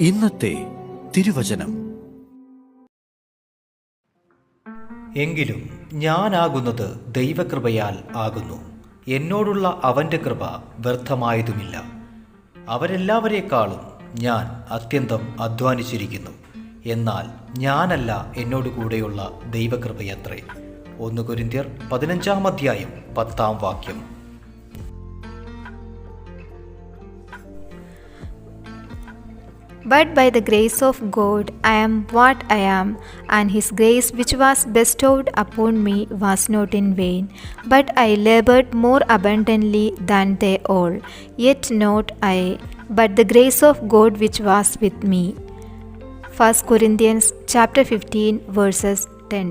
ഇന്നത്തെ തിരുവചനം. എങ്കിലും ഞാനാകുന്നത് ദൈവകൃപയാൽ ആകുന്നു, എന്നോടുള്ള അവൻ്റെ കൃപ വ്യർത്ഥമായതുമില്ല. അവരെല്ലാവരേക്കാളും ഞാൻ അത്യന്തം അധ്വാനിച്ചിരിക്കുന്നു, എന്നാൽ ഞാനല്ല, എന്നോട് കൂടെയുള്ള ദൈവകൃപയത്രേ. 1 കൊരിന്ത്യർ 15-10 But by the grace of God I am what I am, and His grace which was bestowed upon me was not in vain. But I labored more abundantly than they all. Yet not I, but the grace of God which was with me. 1 Corinthians chapter 15 verses 10.